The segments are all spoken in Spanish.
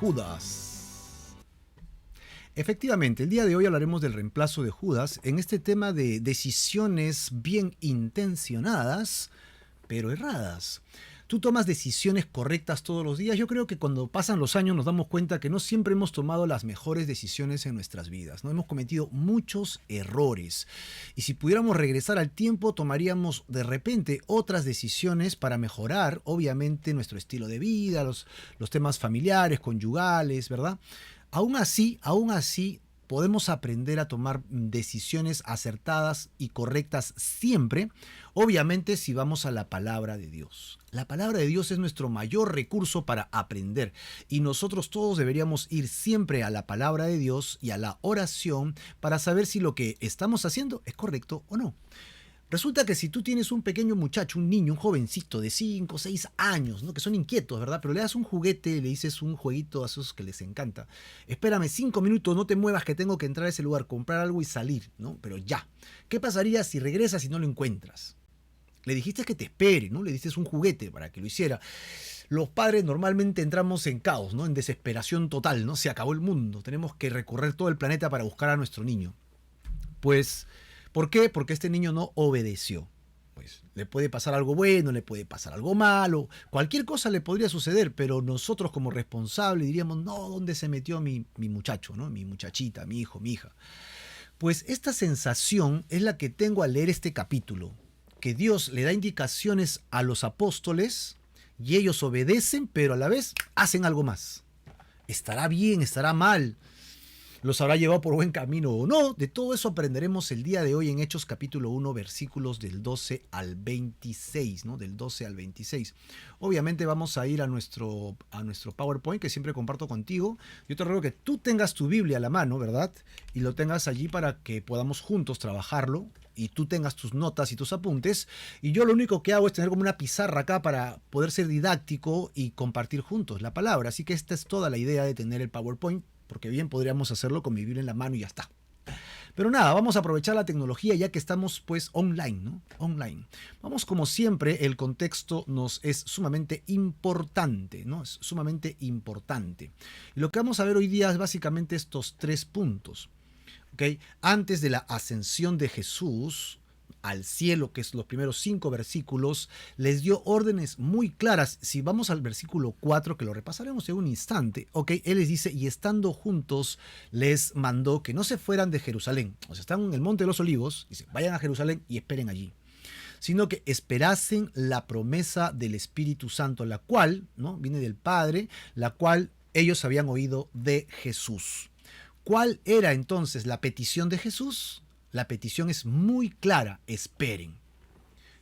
Judas. Efectivamente, el día de hoy hablaremos del reemplazo de Judas en este tema de decisiones bien intencionadas, pero erradas. Tú tomas decisiones correctas todos los días. Yo creo que cuando pasan los años nos damos cuenta que no siempre hemos tomado las mejores decisiones en nuestras vidas, ¿no? Hemos cometido muchos errores. Y si pudiéramos regresar al tiempo, tomaríamos de repente otras decisiones para mejorar, obviamente, nuestro estilo de vida, los temas familiares, conyugales, ¿verdad? Aún así, podemos aprender a tomar decisiones acertadas y correctas siempre, obviamente si vamos a la palabra de Dios. La palabra de Dios es nuestro mayor recurso para aprender y nosotros todos deberíamos ir siempre a la palabra de Dios y a la oración para saber si lo que estamos haciendo es correcto o no. Resulta que si tú tienes un pequeño muchacho, un niño, un jovencito de 5 o 6 años, ¿no? Que son inquietos, ¿verdad? Pero le das un juguete, le dices un jueguito a esos que les encanta. Espérame 5 minutos, no te muevas que tengo que entrar a ese lugar, comprar algo y salir, ¿no? Pero ya. ¿Qué pasaría si regresas y no lo encuentras? Le dijiste que te espere, ¿no? Le diste un juguete para que lo hiciera. Los padres normalmente entramos en caos, ¿no? En desesperación total, ¿no? Se acabó el mundo. Tenemos que recorrer todo el planeta para buscar a nuestro niño. Pues... ¿por qué? Porque este niño no obedeció. Pues le puede pasar algo bueno, le puede pasar algo malo, cualquier cosa le podría suceder, pero nosotros como responsables diríamos, no, ¿dónde se metió mi muchacho, ¿no? Mi muchachita, mi hijo, mi hija? Pues esta sensación es la que tengo al leer este capítulo, que Dios le da indicaciones a los apóstoles y ellos obedecen, pero a la vez hacen algo más. ¿Estará bien? ¿Estará mal? ¿Los habrá llevado por buen camino o no? De todo eso aprenderemos el día de hoy en Hechos capítulo 1, versículos del 12 al 26, ¿no? Del 12 al 26. Obviamente vamos a ir a nuestro PowerPoint que siempre comparto contigo. Yo te ruego que tú tengas tu Biblia a la mano, ¿verdad? Y lo tengas allí para que podamos juntos trabajarlo. Y tú tengas tus notas y tus apuntes. Y yo lo único que hago es tener como una pizarra acá para poder ser didáctico y compartir juntos la palabra. Así que esta es toda la idea de tener el PowerPoint. Porque bien podríamos hacerlo con mi Biblia en la mano y ya está. Pero nada, vamos a aprovechar la tecnología ya que estamos pues online, ¿no? Online. Vamos como siempre, el contexto nos es sumamente importante, ¿no? Es sumamente importante. Y lo que vamos a ver hoy día es básicamente estos 3 puntos. ¿Ok? Antes de la ascensión de Jesús al cielo, que es los primeros 5 versículos, les dio órdenes muy claras. Si vamos al versículo 4, que lo repasaremos en un instante, ok, él les dice, y estando juntos les mandó que no se fueran de Jerusalén. O sea, están en el monte de los olivos, dice, vayan a Jerusalén y esperen allí. Sino que esperasen la promesa del Espíritu Santo, la cual, ¿no? Viene del Padre, la cual ellos habían oído de Jesús. ¿Cuál era entonces la petición de Jesús? La petición es muy clara, esperen.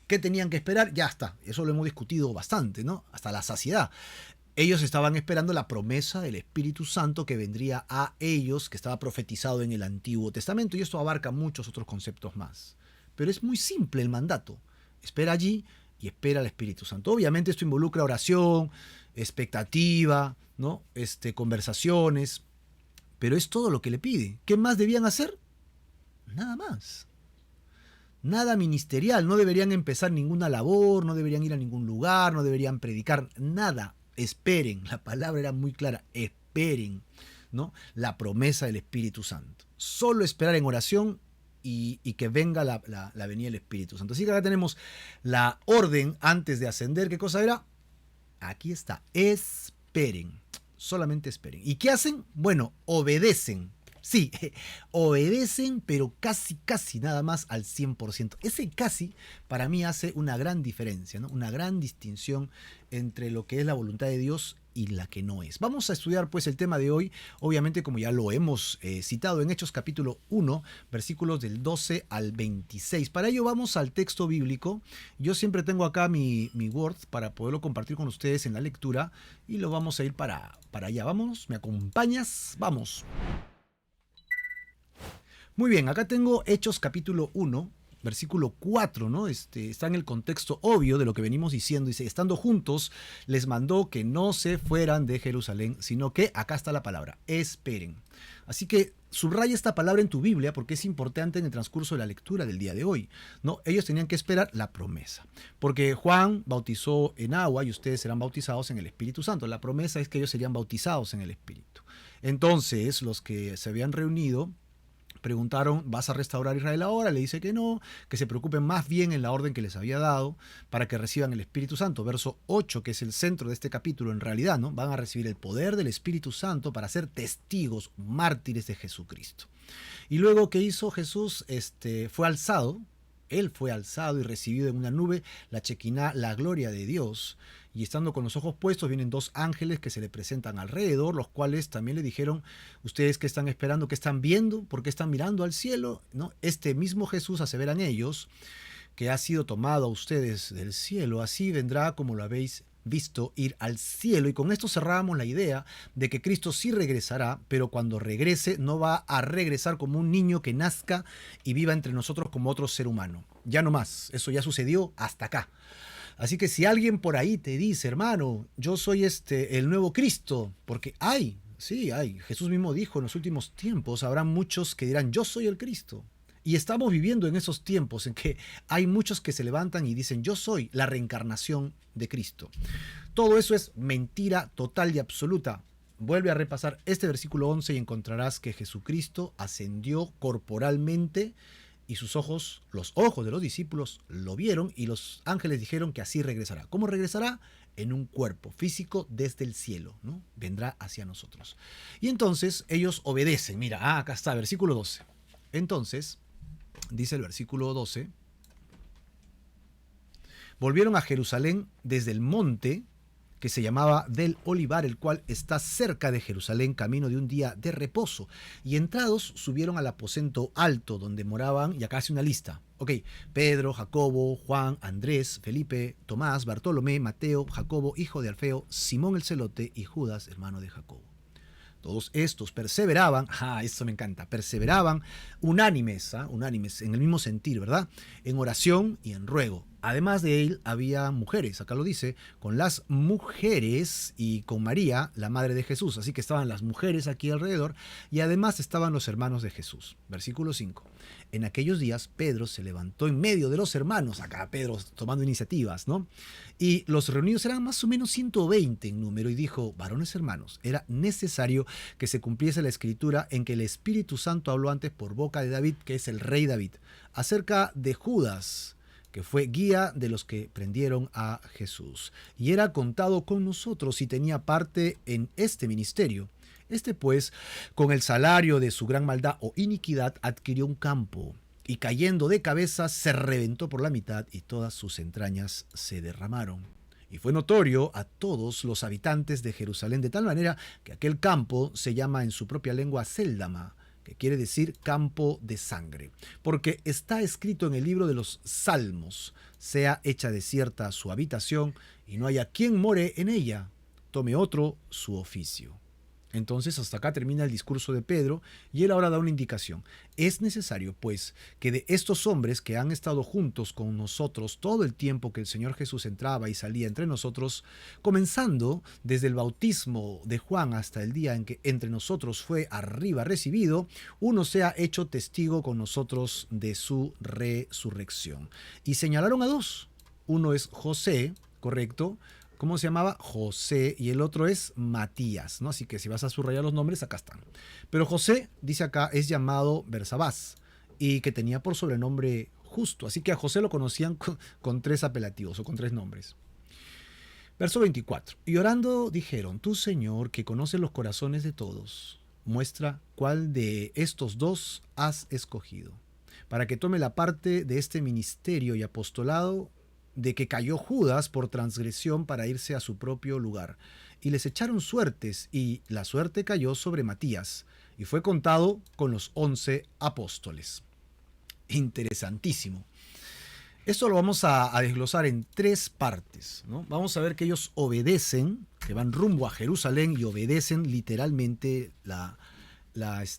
¿Qué tenían que esperar? Ya está, eso lo hemos discutido bastante, ¿no? Hasta la saciedad. Ellos estaban esperando la promesa del Espíritu Santo que vendría a ellos, que estaba profetizado en el Antiguo Testamento, y esto abarca muchos otros conceptos más. Pero es muy simple el mandato. Espera allí y espera al Espíritu Santo. Obviamente esto involucra oración, expectativa, ¿no? Conversaciones, pero es todo lo que le pide. ¿Qué más debían hacer? Nada más. Nada ministerial. No deberían empezar ninguna labor, no deberían ir a ningún lugar, no deberían predicar nada. Esperen. La palabra era muy clara. Esperen, ¿no? La promesa del Espíritu Santo. Solo esperar en oración y que venga la venida del Espíritu Santo. Así que acá tenemos la orden antes de ascender. ¿Qué cosa era? Aquí está. Esperen. Solamente esperen. ¿Y qué hacen? Bueno, obedecen. Sí, obedecen, pero casi nada más al 100%. Ese casi para mí hace una gran diferencia, ¿no? Una gran distinción entre lo que es la voluntad de Dios y la que no es. Vamos a estudiar pues el tema de hoy, obviamente como ya lo hemos citado en Hechos capítulo 1, versículos del 12 al 26. Para ello vamos al texto bíblico. Yo siempre tengo acá mi Word para poderlo compartir con ustedes en la lectura y lo vamos a ir para allá. Vamos, ¿me acompañas? Vamos. Muy bien, acá tengo Hechos capítulo 1, versículo 4, ¿no? Está en el contexto obvio de lo que venimos diciendo. Dice, estando juntos, les mandó que no se fueran de Jerusalén, sino que, acá está la palabra, esperen. Así que subraya esta palabra en tu Biblia porque es importante en el transcurso de la lectura del día de hoy, ¿no? Ellos tenían que esperar la promesa, porque Juan bautizó en agua y ustedes serán bautizados en el Espíritu Santo. La promesa es que ellos serían bautizados en el Espíritu. Entonces, los que se habían reunido preguntaron, ¿vas a restaurar a Israel ahora? Le dice que no, que se preocupen más bien en la orden que les había dado para que reciban el Espíritu Santo. Verso 8, que es el centro de este capítulo en realidad, ¿no? Van a recibir el poder del Espíritu Santo para ser testigos, mártires de Jesucristo. Y luego, ¿qué hizo Jesús? Fue alzado. Él fue alzado y recibido en una nube, la Chequiná, la gloria de Dios. Y estando con los ojos puestos, vienen dos ángeles que se le presentan alrededor, los cuales también le dijeron, ustedes qué están esperando, qué están viendo, por qué están mirando al cielo, ¿no? Este mismo Jesús, aseveran ellos, que ha sido tomado a ustedes del cielo, así vendrá como lo habéis visto ir al cielo. Y con esto cerramos la idea de que Cristo sí regresará, pero cuando regrese no va a regresar como un niño que nazca y viva entre nosotros como otro ser humano. Ya no más, eso ya sucedió hasta acá. Así que si alguien por ahí te dice, hermano, yo soy el nuevo Cristo, porque sí hay, Jesús mismo dijo, en los últimos tiempos habrá muchos que dirán, yo soy el Cristo. Y estamos viviendo en esos tiempos en que hay muchos que se levantan y dicen, yo soy la reencarnación de Cristo. Todo eso es mentira total y absoluta. Vuelve a repasar este versículo 11 y encontrarás que Jesucristo ascendió corporalmente y sus ojos, los ojos de los discípulos, lo vieron y los ángeles dijeron que así regresará. ¿Cómo regresará? En un cuerpo físico desde el cielo, ¿no? Vendrá hacia nosotros. Y entonces ellos obedecen. Mira, acá está, versículo 12. Entonces, dice el versículo 12, volvieron a Jerusalén desde el monte que se llamaba del Olivar, el cual está cerca de Jerusalén, camino de un día de reposo. Y entrados subieron al aposento alto donde moraban, y acá hace una lista. Ok, Pedro, Jacobo, Juan, Andrés, Felipe, Tomás, Bartolomé, Mateo, Jacobo, hijo de Alfeo, Simón el celote y Judas, hermano de Jacobo. Todos estos perseveraban, esto me encanta, perseveraban unánimes en el mismo sentir, ¿verdad? En oración y en ruego. Además de él había mujeres, acá lo dice, con las mujeres y con María, la madre de Jesús. Así que estaban las mujeres aquí alrededor y además estaban los hermanos de Jesús. Versículo 5. En aquellos días Pedro se levantó en medio de los hermanos, acá Pedro tomando iniciativas, ¿no? Y los reunidos eran más o menos 120 en número y dijo, varones hermanos, era necesario que se cumpliese la escritura en que el Espíritu Santo habló antes por boca de David, que es el rey David, acerca de Judas, que fue guía de los que prendieron a Jesús. Y era contado con nosotros y tenía parte en este ministerio. Pues, con el salario de su gran maldad o iniquidad, adquirió un campo, y cayendo de cabeza se reventó por la mitad, y todas sus entrañas se derramaron. Y fue notorio a todos los habitantes de Jerusalén, de tal manera que aquel campo se llama en su propia lengua Séldama, que quiere decir campo de sangre, porque está escrito en el libro de los Salmos, sea hecha desierta su habitación, y no haya quien more en ella, tome otro su oficio. Entonces hasta acá termina el discurso de Pedro y él ahora da una indicación. Es necesario, pues, que de estos hombres que han estado juntos con nosotros todo el tiempo que el Señor Jesús entraba y salía entre nosotros, comenzando desde el bautismo de Juan hasta el día en que entre nosotros fue arriba recibido, uno sea hecho testigo con nosotros de su resurrección. Y señalaron a dos. Uno es José, ¿correcto? ¿Cómo se llamaba? José, y el otro es Matías, ¿no? Así que si vas a subrayar los nombres, acá están. Pero José, dice acá, es llamado Bersabás, y que tenía por sobrenombre Justo. Así que a José lo conocían con tres apelativos o con tres nombres. Verso 24. Y orando dijeron, tú, Señor, que conoces los corazones de todos, muestra cuál de estos dos has escogido, para que tome la parte de este ministerio y apostolado de que cayó Judas por transgresión para irse a su propio lugar. Y les echaron suertes, y la suerte cayó sobre Matías, y fue contado con los 11 apóstoles. Interesantísimo. Esto lo vamos a desglosar en tres partes, ¿no? Vamos a ver que ellos obedecen, que van rumbo a Jerusalén y obedecen literalmente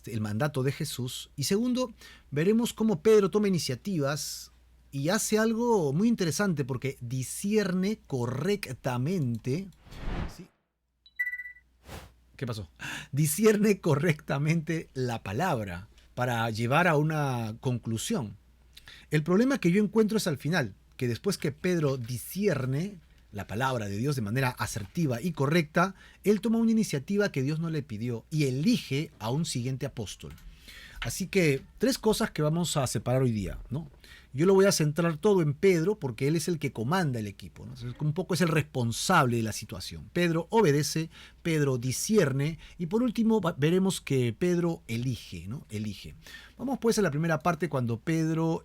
el mandato de Jesús. Y segundo, veremos cómo Pedro toma iniciativas y hace algo muy interesante porque discierne correctamente, ¿sí?, ¿Qué pasó? Discierne correctamente la palabra para llevar a una conclusión. El problema que yo encuentro es al final, que después que Pedro discierne la palabra de Dios de manera asertiva y correcta, él toma una iniciativa que Dios no le pidió y elige a un siguiente apóstol. Así que tres cosas que vamos a separar hoy día, ¿no? Yo lo voy a centrar todo en Pedro porque él es el que comanda el equipo, ¿no? Entonces, un poco es el responsable de la situación. Pedro obedece, Pedro discierne y por último veremos que Pedro elige, ¿no? Elige. Vamos pues a la primera parte cuando Pedro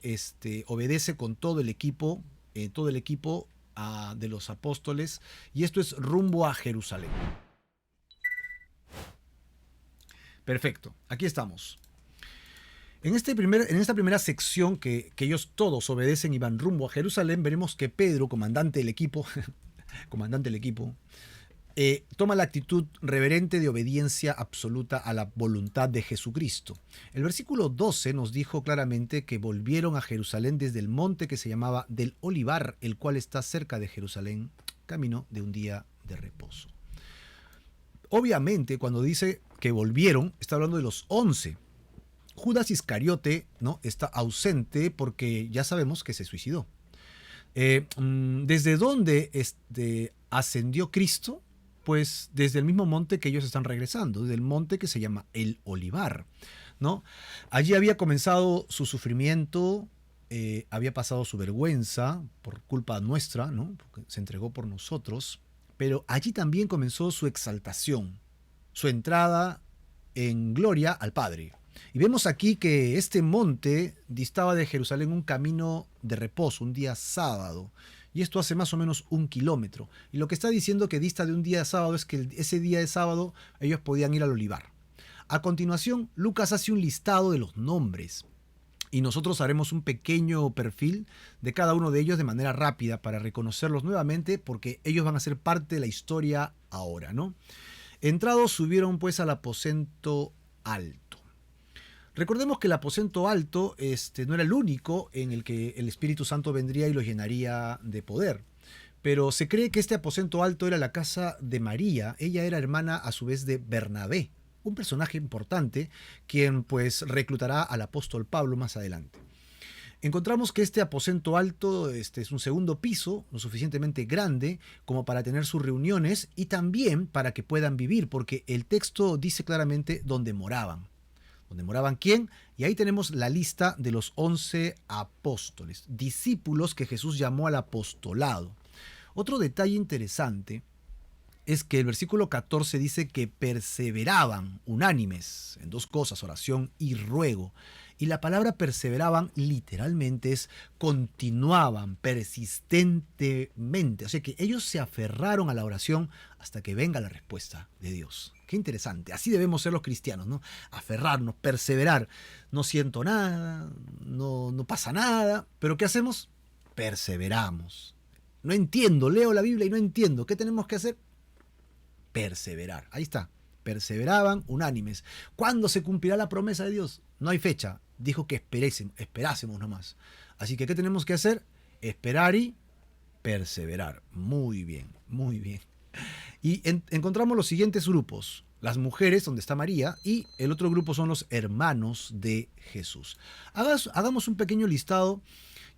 obedece con todo el equipo de los apóstoles y esto es rumbo a Jerusalén. Perfecto, aquí estamos. En esta primera sección que ellos todos obedecen y van rumbo a Jerusalén, veremos que Pedro, comandante del equipo, toma la actitud reverente de obediencia absoluta a la voluntad de Jesucristo. El versículo 12 nos dijo claramente que volvieron a Jerusalén desde el monte que se llamaba del Olivar, el cual está cerca de Jerusalén, camino de un día de reposo. Obviamente, cuando dice que volvieron, está hablando de los 11. Judas Iscariote, ¿no?, está ausente porque ya sabemos que se suicidó. ¿Desde dónde ascendió Cristo? Pues desde el mismo monte que ellos están regresando, desde el monte que se llama el Olivar, ¿no? Allí había comenzado su sufrimiento, había pasado su vergüenza por culpa nuestra, ¿no?, porque se entregó por nosotros, pero allí también comenzó su exaltación, su entrada en gloria al Padre. Y vemos aquí que este monte distaba de Jerusalén un camino de reposo, un día sábado. Y esto hace más o menos 1 kilómetro. Y lo que está diciendo que dista de un día de sábado es que ese día de sábado ellos podían ir al olivar. A continuación, Lucas hace un listado de los nombres. Y nosotros haremos un pequeño perfil de cada uno de ellos de manera rápida para reconocerlos nuevamente porque ellos van a ser parte de la historia ahora, ¿no? Entrados subieron pues al aposento alto. Recordemos que el aposento alto no era el único en el que el Espíritu Santo vendría y los llenaría de poder. Pero se cree que este aposento alto era la casa de María. Ella era hermana a su vez de Bernabé, un personaje importante, quien pues reclutará al apóstol Pablo más adelante. Encontramos que este aposento alto es un segundo piso, lo suficientemente grande como para tener sus reuniones y también para que puedan vivir, porque el texto dice claramente dónde moraban. ¿Dónde moraban quién? Y ahí tenemos la lista de los 11 apóstoles, discípulos que Jesús llamó al apostolado. Otro detalle interesante es que el versículo 14 dice que perseveraban unánimes en dos cosas, oración y ruego. Y la palabra perseveraban literalmente es continuaban persistentemente. O sea que ellos se aferraron a la oración hasta que venga la respuesta de Dios. Qué interesante. Así debemos ser los cristianos, ¿no? Aferrarnos, perseverar. No siento nada, no pasa nada. ¿Pero qué hacemos? Perseveramos. No entiendo, leo la Biblia y no entiendo. ¿Qué tenemos que hacer? Perseverar. Ahí está. Perseveraban unánimes. ¿Cuándo se cumplirá la promesa de Dios? No hay fecha. Dijo que esperásemos nomás. Así que, ¿qué tenemos que hacer? Esperar y perseverar. Muy bien, muy bien. Y encontramos los siguientes grupos. Las mujeres, donde está María, y el otro grupo son los hermanos de Jesús. Hagamos un pequeño listado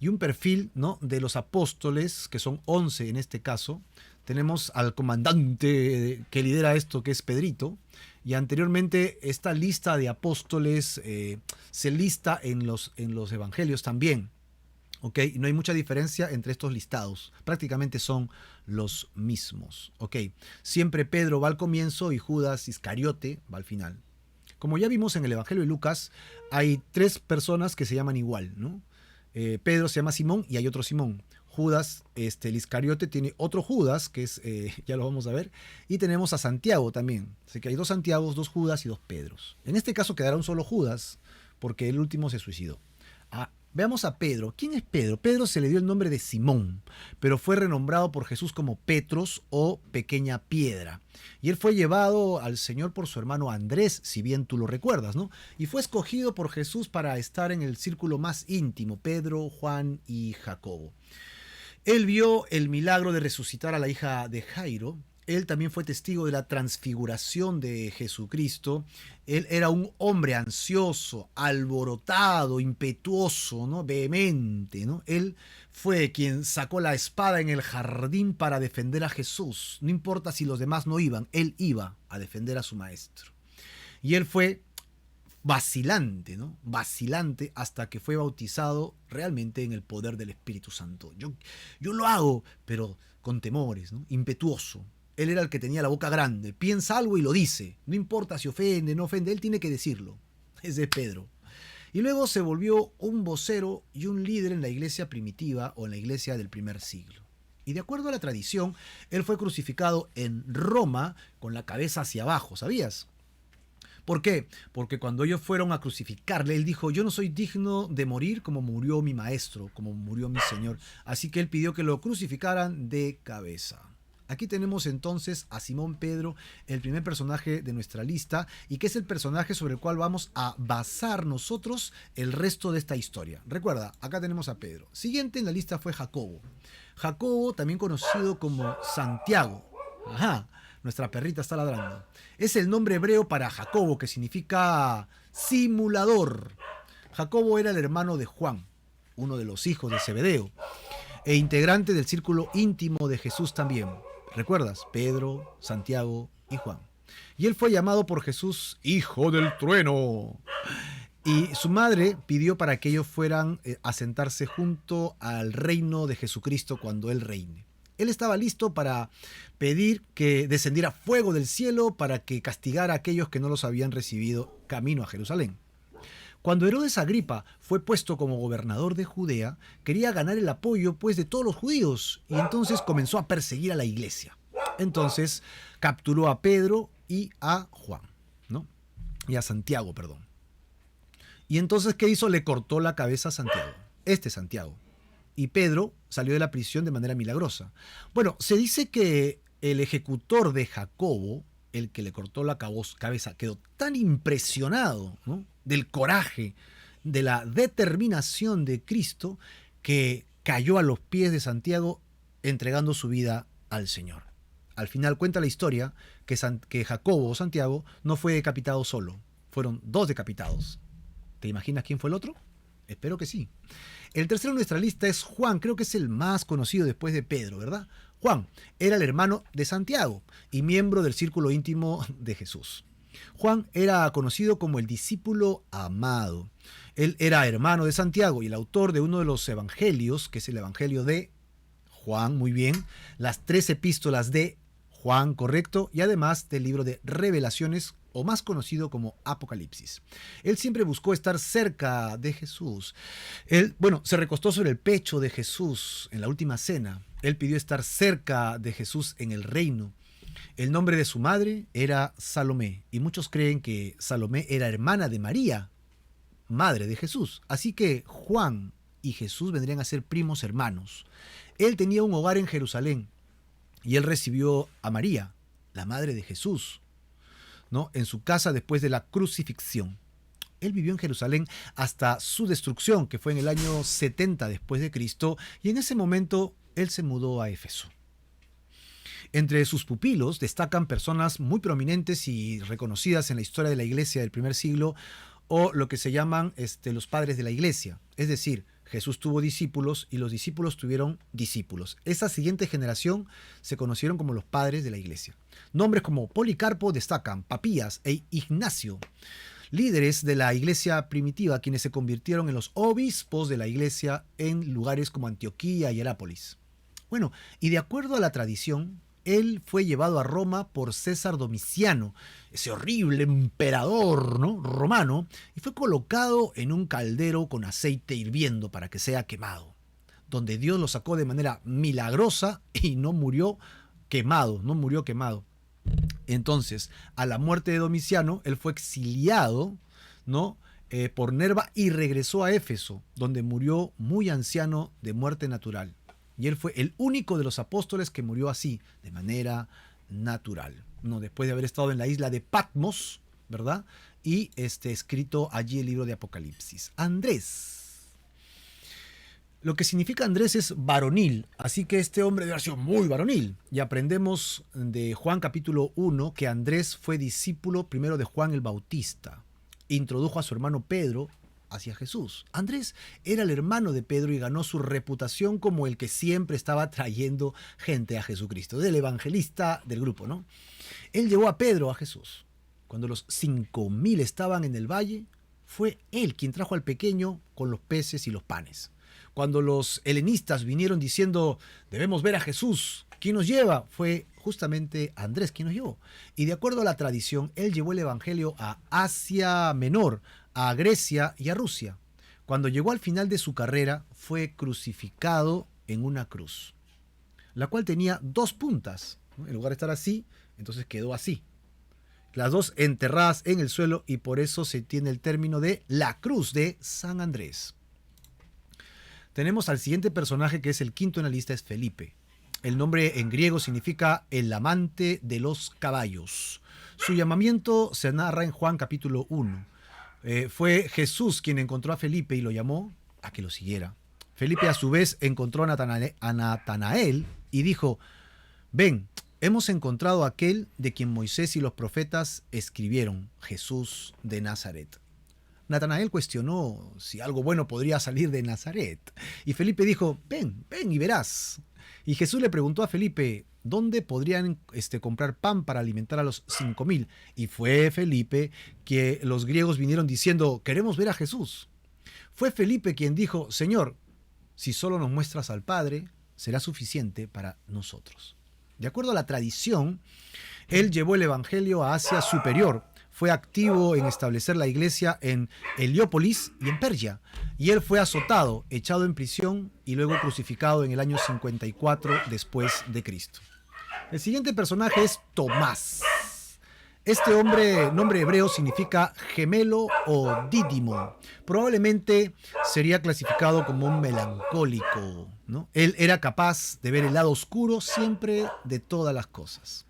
y un perfil, ¿no?, de los apóstoles, que son 11 en este caso. Tenemos al comandante que lidera esto, que es Pedrito. Y anteriormente esta lista de apóstoles se lista en los evangelios también. ¿Ok? No hay mucha diferencia entre estos listados. Prácticamente son los mismos. ¿Ok? Siempre Pedro va al comienzo y Judas Iscariote va al final. Como ya vimos en el Evangelio de Lucas, hay 3 personas que se llaman igual, ¿no? Pedro se llama Simón y hay otro Simón. Judas, el Iscariote, tiene otro Judas, que es, ya lo vamos a ver, y tenemos a Santiago también. Así que hay 2 Santiagos, 2 Judas y 2 Pedros. En este caso quedará un solo Judas, porque el último se suicidó. Veamos a Pedro. ¿Quién es Pedro? Pedro se le dio el nombre de Simón, pero fue renombrado por Jesús como Petros o pequeña piedra. Y él fue llevado al Señor por su hermano Andrés, si bien tú lo recuerdas, ¿no? Y fue escogido por Jesús para estar en el círculo más íntimo, Pedro, Juan y Jacobo. Él vio el milagro de resucitar a la hija de Jairo Él también fue testigo de la transfiguración de Jesucristo. Él era un hombre ansioso, alborotado, impetuoso, ¿no? Vehemente, ¿no? Él fue quien sacó la espada en el jardín para defender a Jesús. No importa si los demás no iban, él iba a defender a su maestro. Y él fue vacilante, ¿no? Vacilante hasta que fue bautizado realmente en el poder del Espíritu Santo. Yo lo hago, pero con temores, ¿no? Impetuoso. Él era el que tenía la boca grande. Piensa algo y lo dice. No importa si ofende, no ofende, él tiene que decirlo. Ese es Pedro. Y luego se volvió un vocero y un líder en la iglesia primitiva o en la iglesia del primer siglo. Y de acuerdo a la tradición, él fue crucificado en Roma con la cabeza hacia abajo, ¿sabías? ¿Por qué? Porque cuando ellos fueron a crucificarle, él dijo, yo no soy digno de morir como murió mi maestro, como murió mi Señor. Así que él pidió que lo crucificaran de cabeza. Aquí tenemos entonces a Simón Pedro, el primer personaje de nuestra lista, y que es el personaje sobre el cual vamos a basar nosotros el resto de esta historia. Recuerda, acá tenemos a Pedro. Siguiente en la lista fue Jacobo. Jacobo, también conocido como Santiago. Ajá, nuestra perrita está ladrando. Es el nombre hebreo para Jacobo, que significa simulador. Jacobo era el hermano de Juan, uno de los hijos de Zebedeo, e integrante del círculo íntimo de Jesús también. ¿Recuerdas? Pedro, Santiago y Juan. Y él fue llamado por Jesús Hijo del Trueno. Y su madre pidió para que ellos fueran a sentarse junto al reino de Jesucristo cuando él reine. Él estaba listo para pedir que descendiera fuego del cielo para que castigara a aquellos que no los habían recibido camino a Jerusalén. Cuando Herodes Agripa fue puesto como gobernador de Judea, quería ganar el apoyo pues de todos los judíos y entonces comenzó a perseguir a la iglesia. Entonces capturó a Pedro y a Juan, ¿no? Y a Santiago, perdón. Y entonces, ¿qué hizo? Le cortó la cabeza a Santiago, Santiago. Y Pedro salió de la prisión de manera milagrosa. Bueno, se dice que el ejecutor de Jacobo, el que le cortó la cabeza, quedó tan impresionado, ¿no?, del coraje, de la determinación de Cristo, que cayó a los pies de Santiago entregando su vida al Señor. Al final cuenta la historia que Jacobo o Santiago no fue decapitado solo, fueron dos decapitados. ¿Te imaginas quién fue el otro? Espero que sí. El tercero en nuestra lista es Juan, creo que es el más conocido después de Pedro, ¿verdad? Juan era el hermano de Santiago y miembro del círculo íntimo de Jesús. Juan era conocido como el discípulo amado. Él era hermano de Santiago y el autor de uno de los evangelios, que es el evangelio de Juan, muy bien, las 3 epístolas de Juan, correcto, y además del libro de Revelaciones, o más conocido como Apocalipsis. Él siempre buscó estar cerca de Jesús. Él, se recostó sobre el pecho de Jesús en la última cena. Él pidió estar cerca de Jesús en el reino. El nombre de su madre era Salomé, y muchos creen que Salomé era hermana de María, madre de Jesús. Así que Juan y Jesús vendrían a ser primos hermanos. Él tenía un hogar en Jerusalén, y él recibió a María, la madre de Jesús, ¿no?, en su casa después de la crucifixión. Él vivió en Jerusalén hasta su destrucción, que fue en el año 70 después de Cristo, y en ese momento él se mudó a Éfeso. Entre sus pupilos destacan personas muy prominentes y reconocidas en la historia de la iglesia del primer siglo, o lo que se llaman los padres de la iglesia. Es decir, Jesús tuvo discípulos y los discípulos tuvieron discípulos. Esa siguiente generación se conocieron como los padres de la iglesia. Nombres como Policarpo destacan, Papías e Ignacio, líderes de la iglesia primitiva, quienes se convirtieron en los obispos de la iglesia en lugares como Antioquía y Herápolis. Bueno, y de acuerdo a la tradición, él fue llevado a Roma por César Domiciano, ese horrible emperador, ¿no?, romano, y fue colocado en un caldero con aceite hirviendo para que sea quemado, donde Dios lo sacó de manera milagrosa y no murió quemado. Entonces, a la muerte de Domiciano, él fue exiliado, ¿no?, por Nerva, y regresó a Éfeso, donde murió muy anciano de muerte natural. Y él fue el único de los apóstoles que murió así, de manera natural, ¿no?, después de haber estado en la isla de Patmos, ¿verdad? Y escrito allí el libro de Apocalipsis. Andrés. Lo que significa Andrés es varonil, así que este hombre debe haber sido muy varonil. Y aprendemos de Juan capítulo 1 que Andrés fue discípulo primero de Juan el Bautista. Introdujo a su hermano Pedro hacia Jesús. Andrés era el hermano de Pedro y ganó su reputación como el que siempre estaba trayendo gente a Jesucristo, del evangelista del grupo, ¿no? Él llevó a Pedro a Jesús. Cuando los 5.000 estaban en el valle, fue él quien trajo al pequeño con los peces y los panes. Cuando los helenistas vinieron diciendo, debemos ver a Jesús, ¿quién nos lleva? Fue justamente Andrés quien nos llevó. Y de acuerdo a la tradición, él llevó el evangelio a Asia Menor, a Grecia y a Rusia. Cuando llegó al final de su carrera, fue crucificado en una cruz, la cual tenía 2 puntas, ¿no? En lugar de estar así, entonces quedó así. Las 2 enterradas en el suelo, y por eso se tiene el término de la cruz de San Andrés. Tenemos al siguiente personaje, que es el quinto en la lista, es Felipe. El nombre en griego significa el amante de los caballos. Su llamamiento se narra en Juan capítulo 1. Fue Jesús quien encontró a Felipe y lo llamó a que lo siguiera. Felipe a su vez encontró a Natanael y dijo, ven, hemos encontrado a aquel de quien Moisés y los profetas escribieron, Jesús de Nazaret. Natanael cuestionó si algo bueno podría salir de Nazaret. Y Felipe dijo, ven y verás. Y Jesús le preguntó a Felipe, ¿dónde podrían comprar pan para alimentar a los 5.000? Y fue Felipe que los griegos vinieron diciendo, queremos ver a Jesús. Fue Felipe quien dijo, Señor, si solo nos muestras al Padre, será suficiente para nosotros. De acuerdo a la tradición, él llevó el evangelio a Asia Superior. Fue activo en establecer la iglesia en Heliópolis y en Persia. Y él fue azotado, echado en prisión y luego crucificado en el año 54 después de Cristo. El siguiente personaje es Tomás. Este nombre hebreo significa gemelo o dídimo. Probablemente sería clasificado como un melancólico, ¿no? Él era capaz de ver el lado oscuro siempre de todas las cosas.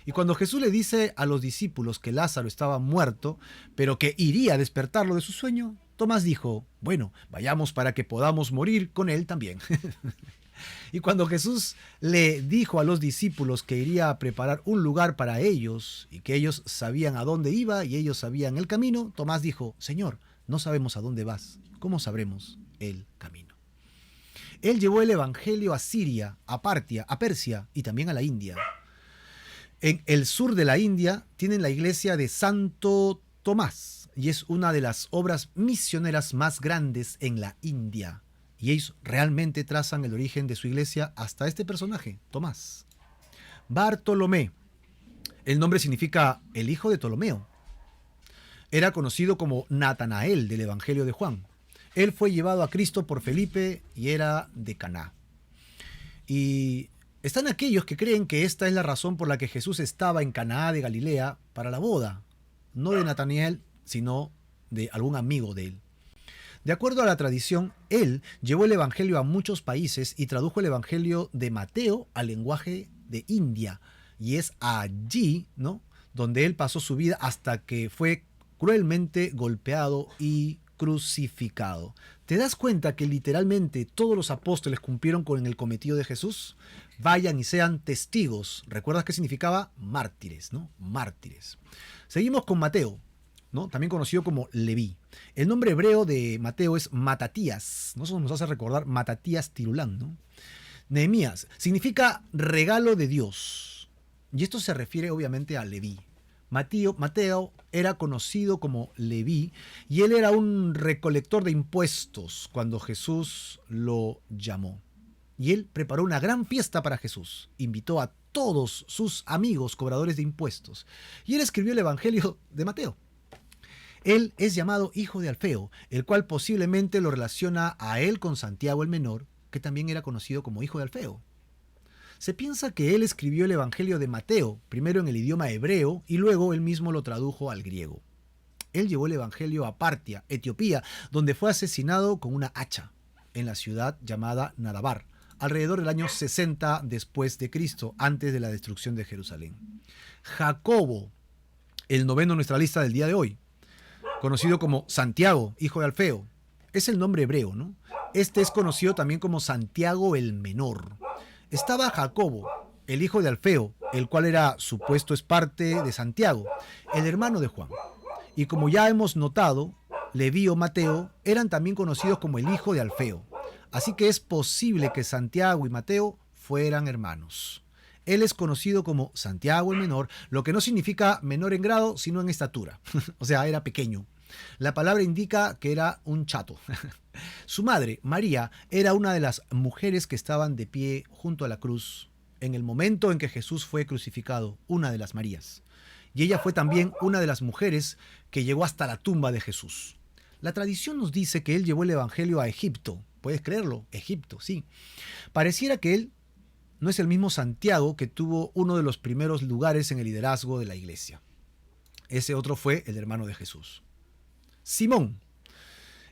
Y cuando Jesús le dice a los discípulos que Lázaro estaba muerto, pero que iría a despertarlo de su sueño, Tomás dijo, bueno, vayamos para que podamos morir con él también. Y cuando Jesús le dijo a los discípulos que iría a preparar un lugar para ellos y que ellos sabían a dónde iba y ellos sabían el camino, Tomás dijo, Señor, no sabemos a dónde vas, ¿cómo sabremos el camino? Él llevó el evangelio a Siria, a Partia, a Persia y también a la India. En el sur de la India tienen la iglesia de Santo Tomás y es una de las obras misioneras más grandes en la India. Y ellos realmente trazan el origen de su iglesia hasta este personaje, Tomás. Bartolomé. El nombre significa el hijo de Ptolomeo. Era conocido como Natanael del Evangelio de Juan. Él fue llevado a Cristo por Felipe y era de Caná. Y están aquellos que creen que esta es la razón por la que Jesús estaba en Caná de Galilea para la boda. No de Natanael, sino de algún amigo de él. De acuerdo a la tradición, él llevó el evangelio a muchos países y tradujo el evangelio de Mateo al lenguaje de India. Y es allí, ¿no?, donde él pasó su vida hasta que fue cruelmente golpeado y crucificado. ¿Te das cuenta que literalmente todos los apóstoles cumplieron con el cometido de Jesús? Vayan y sean testigos. ¿Recuerdas qué significaba? Mártires, ¿no? Mártires. Seguimos con Mateo, ¿no?, también conocido como Leví. El nombre hebreo de Mateo es Matatías. Eso nos hace recordar Matatías Tirulán, ¿no? Nehemías significa regalo de Dios. Y esto se refiere obviamente a Leví. Mateo era conocido como Leví y él era un recolector de impuestos cuando Jesús lo llamó. Y él preparó una gran fiesta para Jesús. Invitó a todos sus amigos cobradores de impuestos. Y él escribió el Evangelio de Mateo. Él es llamado hijo de Alfeo, el cual posiblemente lo relaciona a él con Santiago el menor, que también era conocido como hijo de Alfeo. Se piensa que él escribió el Evangelio de Mateo, primero en el idioma hebreo y luego él mismo lo tradujo al griego. Él llevó el Evangelio a Partia, Etiopía, donde fue asesinado con una hacha, en la ciudad llamada Nadabar, alrededor del año 60 después de Cristo, antes de la destrucción de Jerusalén. Jacobo, el noveno en nuestra lista del día de hoy, conocido como Santiago, hijo de Alfeo, es el nombre hebreo, ¿no? Este es conocido también como Santiago el Menor. Estaba Jacobo, el hijo de Alfeo, el cual era supuesto es parte de Santiago, el hermano de Juan. Y como ya hemos notado, Leví o Mateo eran también conocidos como el hijo de Alfeo. Así que es posible que Santiago y Mateo fueran hermanos. Él es conocido como Santiago el Menor, lo que no significa menor en grado, sino en estatura. O sea, era pequeño. La palabra indica que era un chato. Su madre, María, era una de las mujeres que estaban de pie junto a la cruz en el momento en que Jesús fue crucificado, una de las Marías. Y ella fue también una de las mujeres que llegó hasta la tumba de Jesús. La tradición nos dice que él llevó el evangelio a Egipto. ¿Puedes creerlo? Egipto, sí. Pareciera que él no es el mismo Santiago que tuvo uno de los primeros lugares en el liderazgo de la iglesia. Ese otro fue el hermano de Jesús. Simón.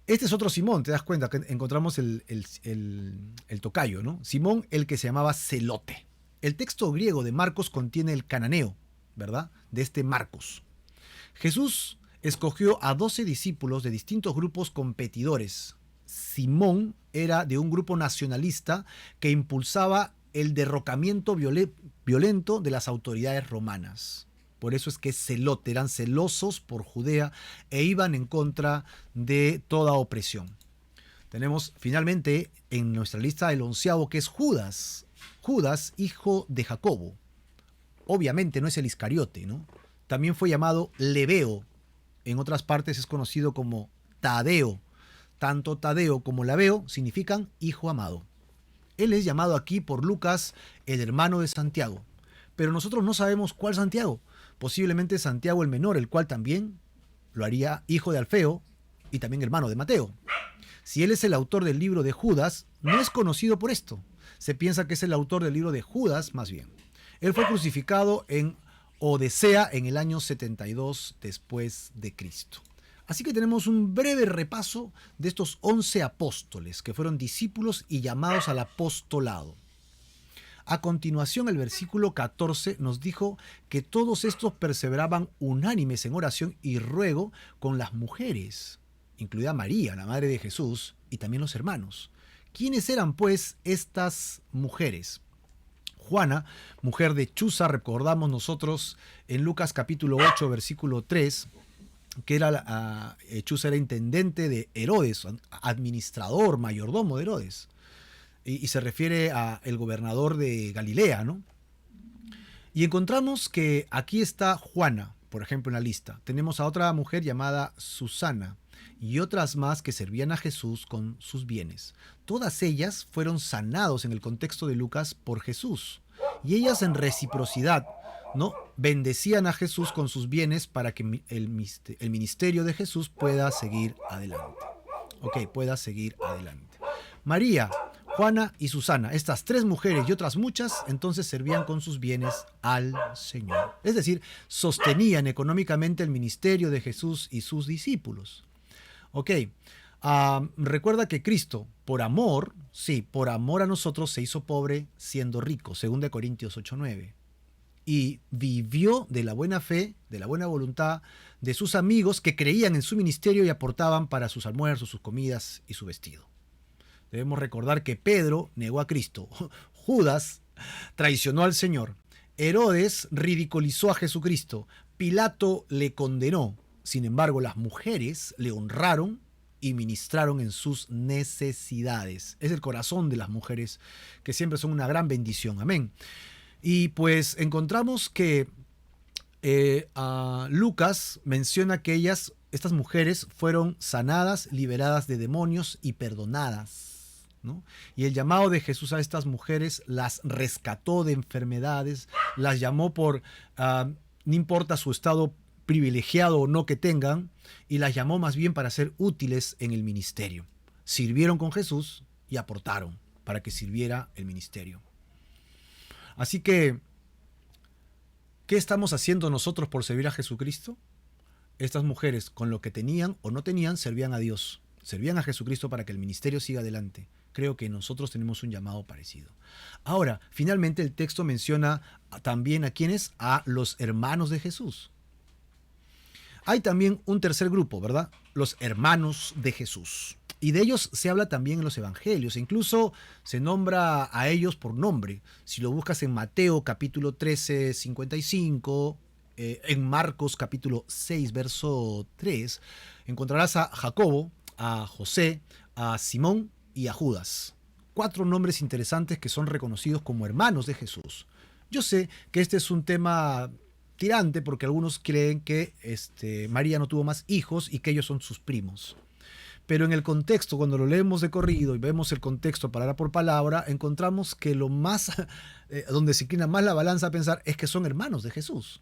Este es otro Simón, te das cuenta que encontramos el tocayo, ¿no? Simón, el que se llamaba Celote. El texto griego de Marcos contiene el cananeo, ¿verdad? De este Marcos. Jesús escogió a 12 discípulos de distintos grupos competidores. Simón era de un grupo nacionalista que impulsaba el derrocamiento violento de las autoridades romanas. Por eso es que celote, eran celosos por Judea e iban en contra de toda opresión. Tenemos finalmente en nuestra lista el 11º, que es Judas. Judas, hijo de Jacobo. Obviamente no es el Iscariote, ¿no? También fue llamado Lebeo. En otras partes es conocido como Tadeo. Tanto Tadeo como Labeo significan hijo amado. Él es llamado aquí por Lucas el hermano de Santiago. Pero nosotros no sabemos cuál Santiago. Posiblemente Santiago el Menor, el cual también lo haría hijo de Alfeo y también hermano de Mateo. Si él es el autor del libro de Judas, no es conocido por esto. Se piensa que es el autor del libro de Judas, más bien. Él fue crucificado en Odesea en el año 72 después de Cristo. Así que tenemos un breve repaso de estos 11 apóstoles que fueron discípulos y llamados al apostolado. A continuación, el versículo 14 nos dijo que todos estos perseveraban unánimes en oración y ruego con las mujeres, incluida María, la madre de Jesús, y también los hermanos. ¿Quiénes eran, pues, estas mujeres? Juana, mujer de Chuza, recordamos nosotros en Lucas capítulo 8, versículo 3, que era Chuza era intendente de Herodes, administrador, mayordomo de Herodes. Y se refiere al gobernador de Galilea, ¿no? Y encontramos que aquí está Juana, por ejemplo, en la lista. Tenemos a otra mujer llamada Susana y otras más que servían a Jesús con sus bienes. Todas ellas fueron sanados en el contexto de Lucas por Jesús. Y ellas en reciprocidad, ¿no? Bendecían a Jesús con sus bienes para que el ministerio de Jesús pueda seguir adelante. Pueda seguir adelante. María, Juana y Susana, estas tres mujeres y otras muchas, entonces servían con sus bienes al Señor. Es decir, sostenían económicamente el ministerio de Jesús y sus discípulos. Recuerda que Cristo, por amor a nosotros se hizo pobre siendo rico, 2 Corintios 8:9. Y vivió de la buena fe, de la buena voluntad de sus amigos que creían en su ministerio y aportaban para sus almuerzos, sus comidas y su vestido. Debemos recordar que Pedro negó a Cristo, Judas traicionó al Señor, Herodes ridiculizó a Jesucristo, Pilato le condenó. Sin embargo, las mujeres le honraron y ministraron en sus necesidades. Es el corazón de las mujeres que siempre son una gran bendición. Amén. Y pues encontramos que Lucas menciona que estas mujeres fueron sanadas, liberadas de demonios y perdonadas, ¿no? Y el llamado de Jesús a estas mujeres las rescató de enfermedades, las llamó no importa su estado privilegiado o no que tengan, y las llamó más bien para ser útiles en el ministerio. Sirvieron con Jesús y aportaron para que sirviera el ministerio. Así que, ¿qué estamos haciendo nosotros por servir a Jesucristo? Estas mujeres, con lo que tenían o no tenían, servían a Dios, servían a Jesucristo para que el ministerio siga adelante. Creo que nosotros tenemos un llamado parecido. Ahora, finalmente el texto menciona también a quienes, a los hermanos de Jesús. Hay también un tercer grupo, ¿verdad? Los hermanos de Jesús. Y de ellos se habla también en los evangelios. Incluso se nombra a ellos por nombre. Si lo buscas en Mateo capítulo 13, 55, en Marcos capítulo 6, verso 3, encontrarás a Jacobo, a José, a Simón y a Judas. 4 nombres interesantes que son reconocidos como hermanos de Jesús. Yo sé que este es un tema tirante porque algunos creen que María no tuvo más hijos y que ellos son sus primos. Pero en el contexto, cuando lo leemos de corrido y vemos el contexto palabra por palabra, encontramos que lo más, donde se inclina más la balanza a pensar es que son hermanos de Jesús,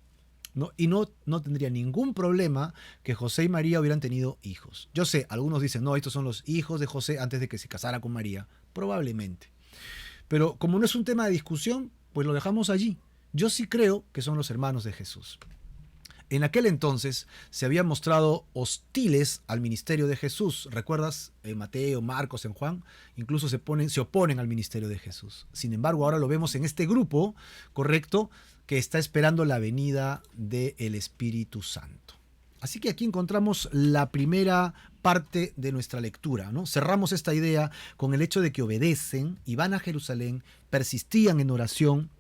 ¿no? Y no tendría ningún problema que José y María hubieran tenido hijos. Yo sé, algunos dicen, no, estos son los hijos de José antes de que se casara con María. Probablemente. Pero como no es un tema de discusión, pues lo dejamos allí. Yo sí creo que son los hermanos de Jesús. En aquel entonces se habían mostrado hostiles al ministerio de Jesús. ¿Recuerdas? En Mateo, Marcos, en Juan, incluso se oponen al ministerio de Jesús. Sin embargo, ahora lo vemos en este grupo, correcto, que está esperando la venida del Espíritu Santo. Así que aquí encontramos la primera parte de nuestra lectura, ¿no? Cerramos esta idea con el hecho de que obedecen y van a Jerusalén, persistían en oración,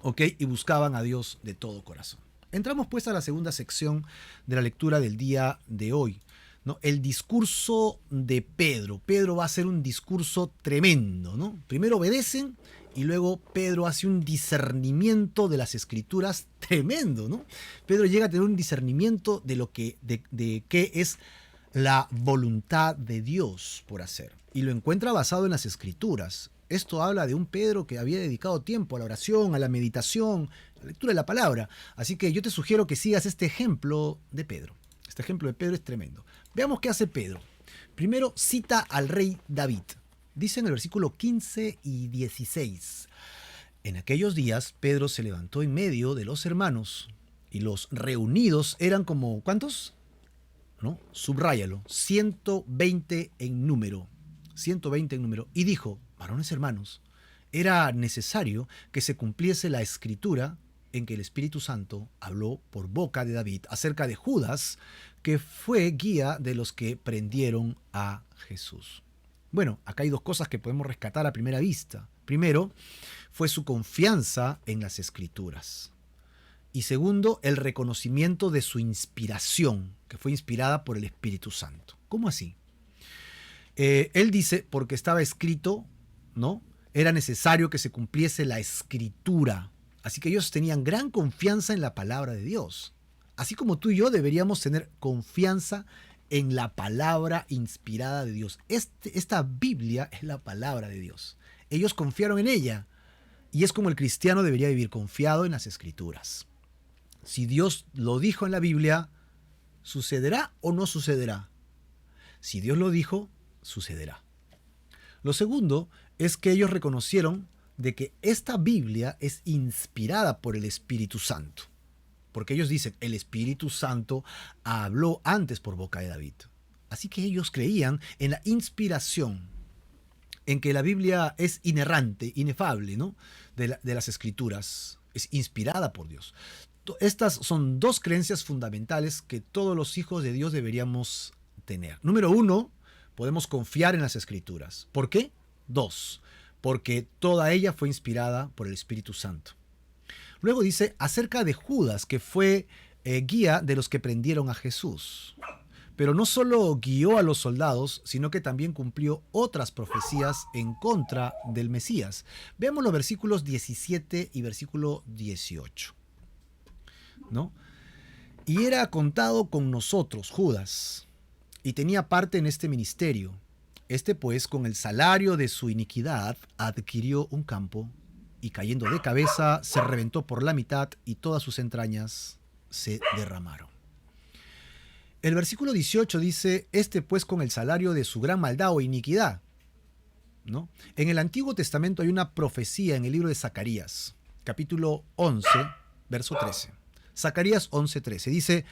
¿ok? Y buscaban a Dios de todo corazón. Entramos pues a la segunda sección de la lectura del día de hoy, ¿no? El discurso de Pedro. Pedro va a hacer un discurso tremendo, ¿no? Primero obedecen y luego Pedro hace un discernimiento de las escrituras tremendo, ¿no? Pedro llega a tener un discernimiento de qué es la voluntad de Dios por hacer. Y lo encuentra basado en las escrituras. Esto habla de un Pedro que había dedicado tiempo a la oración, a la meditación, a la lectura de la palabra. Así que yo te sugiero que sigas este ejemplo de Pedro. Este ejemplo de Pedro es tremendo. Veamos qué hace Pedro. Primero cita al rey David. Dice en el versículo 15 y 16. En aquellos días Pedro se levantó en medio de los hermanos y los reunidos eran como, ¿cuántos? ¿No? Subráyalo. 120 en número. 120 en número. Y dijo, varones hermanos, era necesario que se cumpliese la escritura en que el Espíritu Santo habló por boca de David acerca de Judas, que fue guía de los que prendieron a Jesús. Bueno, acá hay 2 cosas que podemos rescatar a primera vista. Primero, fue su confianza en las escrituras. Y segundo, el reconocimiento de su inspiración, que fue inspirada por el Espíritu Santo. ¿Cómo así? Él dice, porque estaba escrito, ¿no? Era necesario que se cumpliese la escritura. Así que ellos tenían gran confianza en la palabra de Dios. Así como tú y yo deberíamos tener confianza en la palabra inspirada de Dios. Esta Biblia es la palabra de Dios. Ellos confiaron en ella. Y es como el cristiano debería vivir, confiado en las escrituras. Si Dios lo dijo en la Biblia, ¿sucederá o no sucederá? Si Dios lo dijo, sucederá. Lo segundo es que ellos reconocieron de que esta Biblia es inspirada por el Espíritu Santo. Porque ellos dicen, el Espíritu Santo habló antes por boca de David. Así que ellos creían en la inspiración, en que la Biblia es inerrante, inefable, ¿no? de las Escrituras. Es inspirada por Dios. Estas son 2 creencias fundamentales que todos los hijos de Dios deberíamos tener. Número 1, podemos confiar en las Escrituras. ¿Por qué? 2, porque toda ella fue inspirada por el Espíritu Santo. Luego dice acerca de Judas, que fue guía de los que prendieron a Jesús. Pero no solo guió a los soldados, sino que también cumplió otras profecías en contra del Mesías. Veamos los versículos 17 y versículo 18. ¿No? Y era contado con nosotros, Judas, y tenía parte en este ministerio. Este pues, con el salario de su iniquidad, adquirió un campo, y cayendo de cabeza, se reventó por la mitad, y todas sus entrañas se derramaron. El versículo 18 dice, este pues con el salario de su gran maldad o iniquidad, ¿no? En el Antiguo Testamento hay una profecía en el libro de Zacarías, capítulo 11, verso 13. Zacarías 11:13 dice,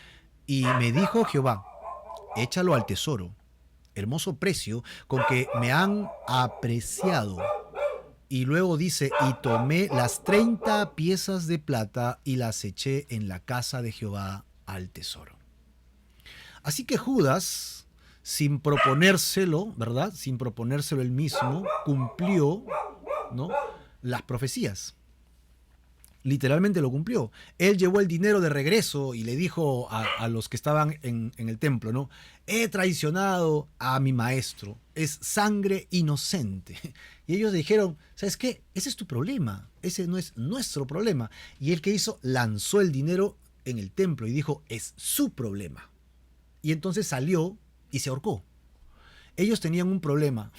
y me dijo Jehová, échalo al tesoro, hermoso precio con que me han apreciado. Y luego dice, y tomé las 30 piezas de plata y las eché en la casa de Jehová al tesoro. Así que Judas sin proponérselo, ¿verdad? Sin proponérselo él mismo, cumplió, ¿no?, las profecías. Literalmente lo cumplió. Él llevó el dinero de regreso y le dijo a los que estaban en el templo, ¿no? He traicionado a mi maestro. Es sangre inocente. Y ellos dijeron, ¿sabes qué? Ese es tu problema. Ese no es nuestro problema. Y él, ¿qué hizo? Lanzó el dinero en el templo y dijo, es su problema. Y entonces salió y se ahorcó. Ellos tenían un problema.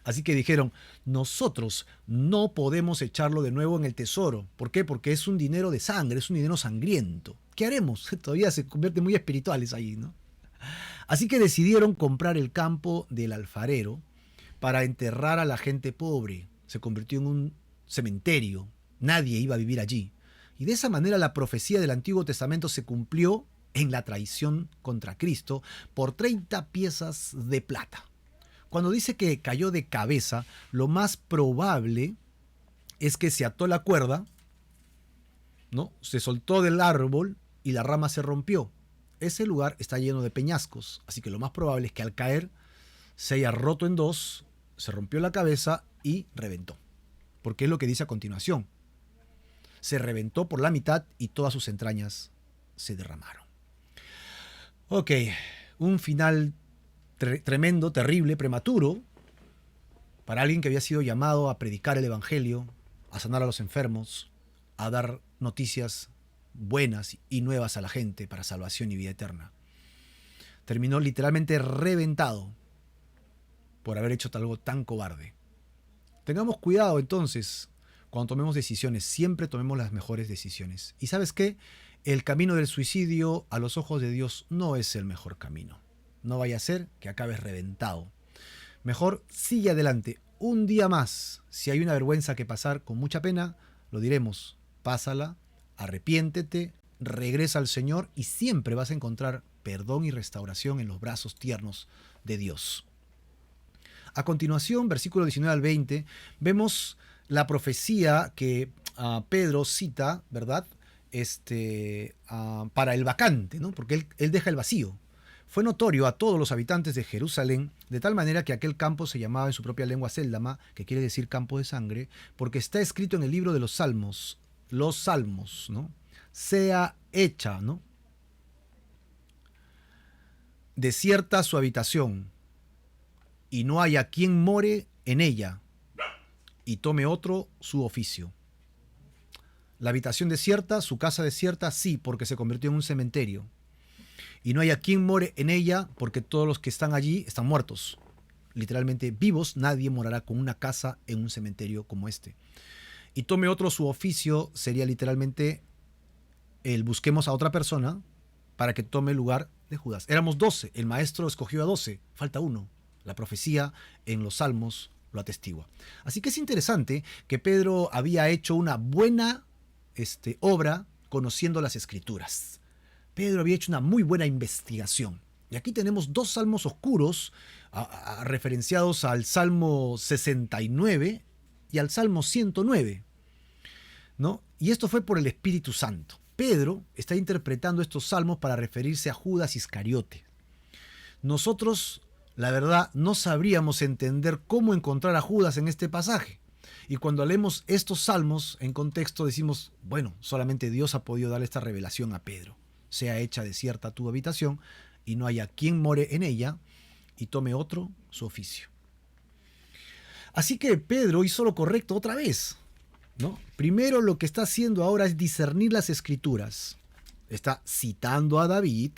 Así que dijeron, nosotros no podemos echarlo de nuevo en el tesoro. ¿Por qué? Porque es un dinero de sangre, es un dinero sangriento. ¿Qué haremos? Todavía se convierten muy espirituales ahí, ¿no? Así que decidieron comprar el campo del alfarero para enterrar a la gente pobre. Se convirtió en un cementerio. Nadie iba a vivir allí. Y de esa manera la profecía del Antiguo Testamento se cumplió en la traición contra Cristo por 30 piezas de plata. Cuando dice que cayó de cabeza, lo más probable es que se ató la cuerda, ¿no? Se soltó del árbol y la rama se rompió. Ese lugar está lleno de peñascos, así que lo más probable es que al caer se haya roto en dos, se rompió la cabeza y reventó. Porque es lo que dice a continuación. Se reventó por la mitad y todas sus entrañas se derramaron. Ok, un final tremendo, terrible, prematuro, para alguien que había sido llamado a predicar el evangelio, a sanar a los enfermos, a dar noticias buenas y nuevas a la gente para salvación y vida eterna. Terminó literalmente reventado por haber hecho algo tan cobarde. Tengamos cuidado entonces cuando tomemos decisiones, siempre tomemos las mejores decisiones. ¿Y sabes qué? El camino del suicidio a los ojos de Dios no es el mejor camino. No vaya a ser que acabes reventado. Mejor sigue adelante un día más. Si hay una vergüenza que pasar, con mucha pena, lo diremos. Pásala, arrepiéntete, regresa al Señor y siempre vas a encontrar perdón y restauración en los brazos tiernos de Dios. A continuación, versículo 19 al 20, vemos la profecía que Pedro cita, ¿verdad? Para el vacante, ¿no? Porque él deja el vacío. Fue notorio a todos los habitantes de Jerusalén, de tal manera que aquel campo se llamaba en su propia lengua Séldama, que quiere decir campo de sangre, porque está escrito en el libro de los Salmos, ¿no? Sea hecha, ¿no?, desierta su habitación, y no haya quien more en ella, y tome otro su oficio. La habitación desierta, su casa desierta, sí, porque se convirtió en un cementerio. Y no haya quien more en ella, porque todos los que están allí están muertos. Literalmente vivos, nadie morará con una casa en un cementerio como este. Y tome otro su oficio, sería literalmente el busquemos a otra persona para que tome el lugar de Judas. Éramos 12, el maestro escogió a 12, falta uno. La profecía en los Salmos lo atestigua. Así que es interesante que Pedro había hecho una buena obra conociendo las Escrituras. Pedro había hecho una muy buena investigación. Y aquí tenemos dos salmos oscuros referenciados al Salmo 69 y al Salmo 109, ¿no? Y esto fue por el Espíritu Santo. Pedro está interpretando estos salmos para referirse a Judas Iscariote. Nosotros, la verdad, no sabríamos entender cómo encontrar a Judas en este pasaje. Y cuando leemos estos salmos en contexto decimos, bueno, solamente Dios ha podido dar esta revelación a Pedro. Sea hecha desierta tu habitación y no haya quien more en ella y tome otro su oficio. Así que Pedro hizo lo correcto otra vez, ¿no? Primero lo que está haciendo ahora es discernir las Escrituras. Está citando a David,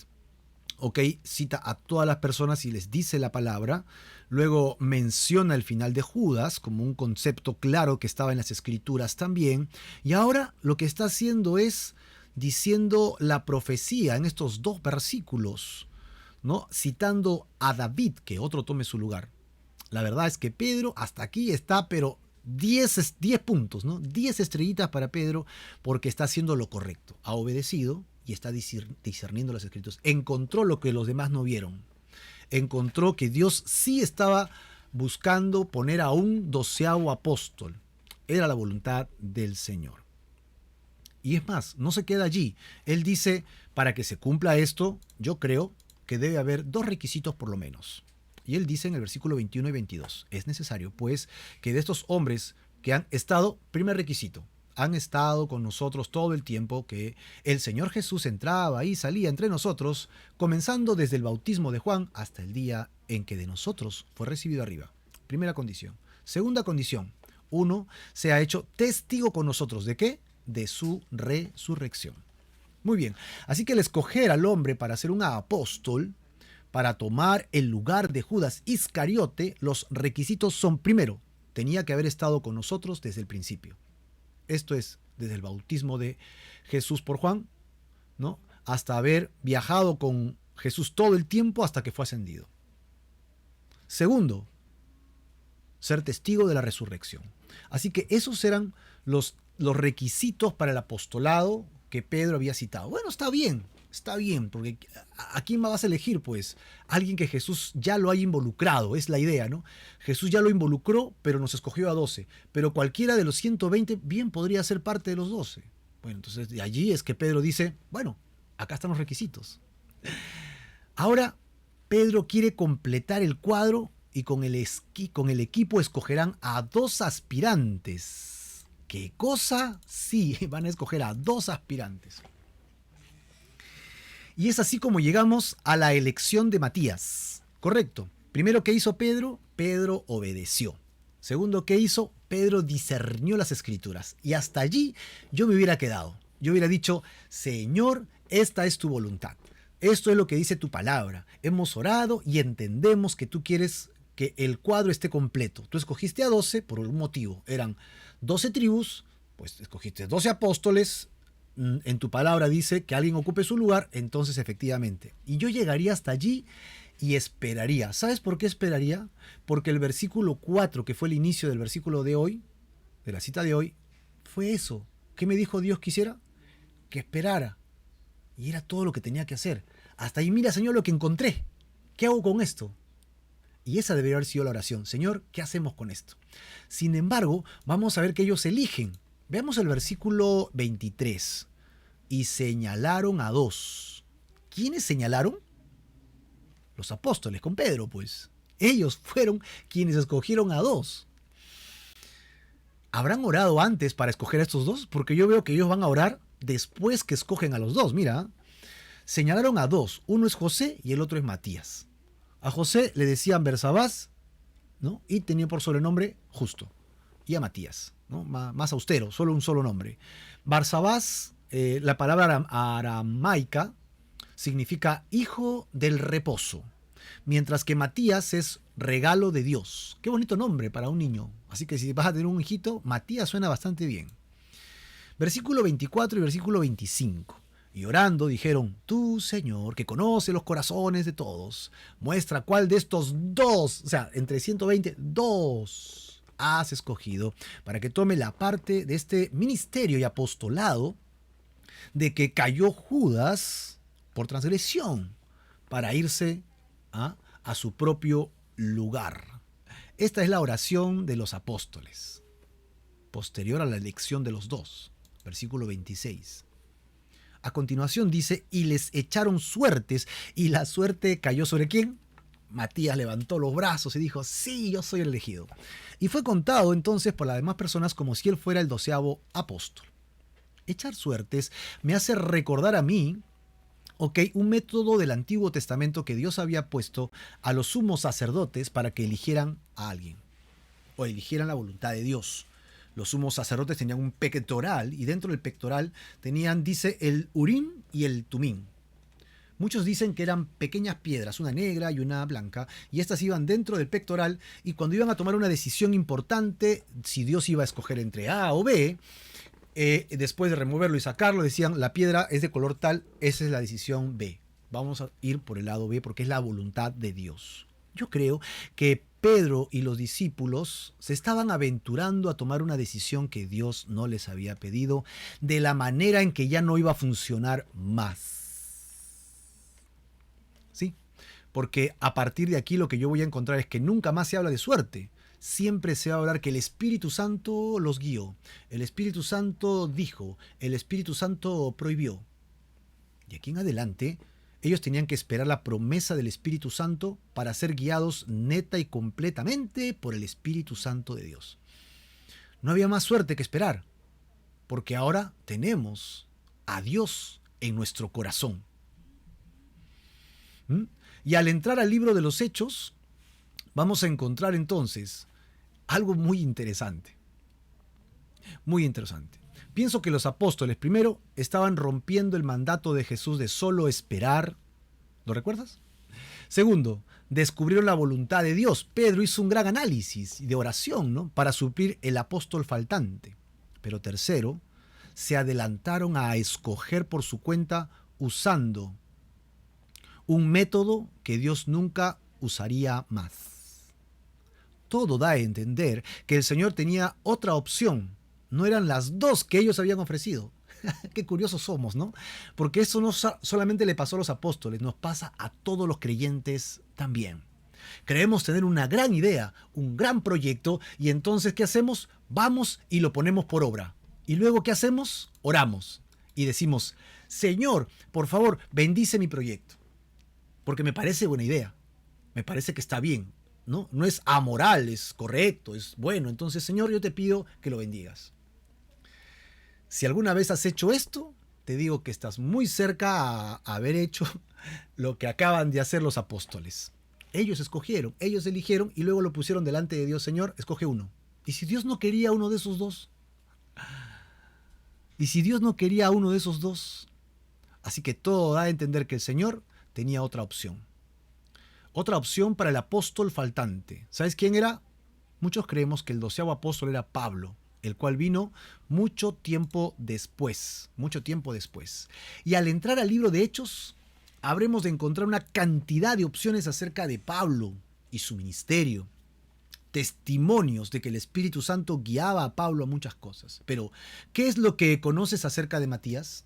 ¿ok? Cita a todas las personas y les dice la palabra. Luego menciona el final de Judas como un concepto claro que estaba en las Escrituras también. Y ahora lo que está haciendo es diciendo la profecía en estos dos versículos, ¿no? Citando a David, que otro tome su lugar. La verdad es que Pedro hasta aquí está, pero 10 puntos, ¿no? 10 estrellitas para Pedro porque está haciendo lo correcto. Ha obedecido y está discerniendo las Escrituras. Encontró lo que los demás no vieron. Encontró que Dios sí estaba buscando poner a un 12º apóstol. Era la voluntad del Señor. Y es más, no se queda allí. Él dice, para que se cumpla esto, yo creo que debe haber dos requisitos por lo menos. Y él dice en el versículo 21 y 22, es necesario pues que de estos hombres que han estado, primer requisito, han estado con nosotros todo el tiempo que el Señor Jesús entraba y salía entre nosotros, comenzando desde el bautismo de Juan hasta el día en que de nosotros fue recibido arriba. Primera condición. Segunda condición, uno se ha hecho testigo con nosotros. ¿De qué? De su resurrección. Muy bien, así que el escoger al hombre para ser un apóstol, para tomar el lugar de Judas Iscariote, los requisitos son, primero, tenía que haber estado con nosotros desde el principio. Esto es, desde el bautismo de Jesús por Juan, ¿no?, hasta haber viajado con Jesús todo el tiempo hasta que fue ascendido. Segundo, ser testigo de la resurrección. Así que esos eran los requisitos para el apostolado que Pedro había citado. Bueno, está bien, porque ¿a quién vas a elegir? Pues alguien que Jesús ya lo haya involucrado, es la idea, ¿no? Jesús ya lo involucró, pero nos escogió a 12. Pero cualquiera de los 120 bien podría ser parte de los 12. Bueno, entonces de allí es que Pedro dice, bueno, acá están los requisitos. Ahora, Pedro quiere completar el cuadro y con el equipo escogerán a 2 aspirantes. ¿Qué cosa? Sí, van a escoger a 2 aspirantes. Y es así como llegamos a la elección de Matías. Correcto. Primero, ¿qué hizo Pedro? Pedro obedeció. Segundo, ¿qué hizo? Pedro discernió las escrituras. Y hasta allí yo me hubiera quedado. Yo hubiera dicho, Señor, esta es tu voluntad. Esto es lo que dice tu palabra. Hemos orado y entendemos que tú quieres que el cuadro esté completo. Tú escogiste a 12 por un motivo. Eran 12 tribus, pues escogiste 12 apóstoles. En tu palabra dice que alguien ocupe su lugar, entonces efectivamente. Y yo llegaría hasta allí y esperaría. ¿Sabes por qué esperaría? Porque el versículo 4, que fue el inicio del versículo de hoy, de la cita de hoy, fue eso. ¿Qué me dijo Dios que hiciera? Que esperara. Y era todo lo que tenía que hacer. Hasta ahí, mira, Señor, lo que encontré. ¿Qué hago con esto? Y esa debería haber sido la oración. Señor, ¿qué hacemos con esto? Sin embargo, vamos a ver que ellos eligen. Veamos el versículo 23. Y señalaron a 2. ¿Quiénes señalaron? Los apóstoles con Pedro, pues. Ellos fueron quienes escogieron a 2. ¿Habrán orado antes para escoger a estos 2? Porque yo veo que ellos van a orar después que escogen a los 2. Mira, señalaron a 2. Uno es José y el otro es Matías. A José le decían Bersabás, ¿no?, y tenía por sobrenombre Justo. Y a Matías, ¿no?, más austero, solo un solo nombre. Barsabás, la palabra aramaica, significa hijo del reposo, mientras que Matías es regalo de Dios. Qué bonito nombre para un niño. Así que si vas a tener un hijito, Matías suena bastante bien. Versículo 24 y versículo 25. Y orando dijeron, tú, Señor, que conoce los corazones de todos, muestra cuál de estos 2, o sea, entre 120, 2 has escogido para que tome la parte de este ministerio y apostolado de que cayó Judas por transgresión para irse a su propio lugar. Esta es la oración de los apóstoles, posterior a la elección de los 2. Versículo 26. A continuación dice, y les echaron suertes, y la suerte cayó ¿sobre quién? Matías levantó los brazos y dijo, sí, yo soy el elegido. Y fue contado entonces por las demás personas como si él fuera el 12º apóstol. Echar suertes me hace recordar a mí, un método del Antiguo Testamento que Dios había puesto a los sumos sacerdotes para que eligieran a alguien, o eligieran la voluntad de Dios. Los sumos sacerdotes tenían un pectoral y dentro del pectoral tenían, dice, el Urim y el Tumim. Muchos dicen que eran pequeñas piedras, una negra y una blanca, y estas iban dentro del pectoral y cuando iban a tomar una decisión importante, si Dios iba a escoger entre A o B, después de removerlo y sacarlo, decían, la piedra es de color tal, esa es la decisión B. Vamos a ir por el lado B porque es la voluntad de Dios. Yo creo que Pedro y los discípulos se estaban aventurando a tomar una decisión que Dios no les había pedido, de la manera en que ya no iba a funcionar más. ¿Sí? Porque a partir de aquí lo que yo voy a encontrar es que nunca más se habla de suerte. Siempre se va a hablar que el Espíritu Santo los guió, el Espíritu Santo dijo, el Espíritu Santo prohibió. Y aquí en adelante Ellos tenían que esperar la promesa del Espíritu Santo para ser guiados neta y completamente por el Espíritu Santo de Dios. No había más suerte que esperar, porque ahora tenemos a Dios en nuestro corazón. ¿Mm? Y al entrar al libro de los Hechos, vamos a encontrar entonces algo muy interesante. Muy interesante. Pienso que los apóstoles, primero, estaban rompiendo el mandato de Jesús de solo esperar. ¿Lo recuerdas? Segundo, descubrieron la voluntad de Dios. Pedro hizo un gran análisis de oración, ¿no?, para suplir el apóstol faltante. Pero tercero, se adelantaron a escoger por su cuenta usando un método que Dios nunca usaría más. Todo da a entender que el Señor tenía otra opción. No eran las dos que ellos habían ofrecido. Qué curiosos somos, ¿no? Porque eso no solamente le pasó a los apóstoles, nos pasa a todos los creyentes también. Creemos tener una gran idea, un gran proyecto, y entonces, ¿qué hacemos? Vamos y lo ponemos por obra. Y luego, ¿qué hacemos? Oramos y decimos: Señor, por favor, bendice mi proyecto, porque me parece buena idea, me parece que está bien, ¿no? No es amoral, es correcto, es bueno. Entonces, Señor, yo te pido que lo bendigas. Si alguna vez has hecho esto, te digo que estás muy cerca a haber hecho lo que acaban de hacer los apóstoles. Ellos escogieron, ellos eligieron y luego lo pusieron delante de Dios. Señor, escoge uno. ¿Y si Dios no quería uno de esos dos? ¿Y si Dios no quería uno de esos dos? Así que todo da a entender que el Señor tenía otra opción. Otra opción para el apóstol faltante. ¿Sabes quién era? Muchos creemos que el 12º apóstol era Pablo, el cual vino mucho tiempo después. Y al entrar al libro de Hechos, habremos de encontrar una cantidad de opciones acerca de Pablo y su ministerio. Testimonios de que el Espíritu Santo guiaba a Pablo a muchas cosas. Pero, ¿qué es lo que conoces acerca de Matías?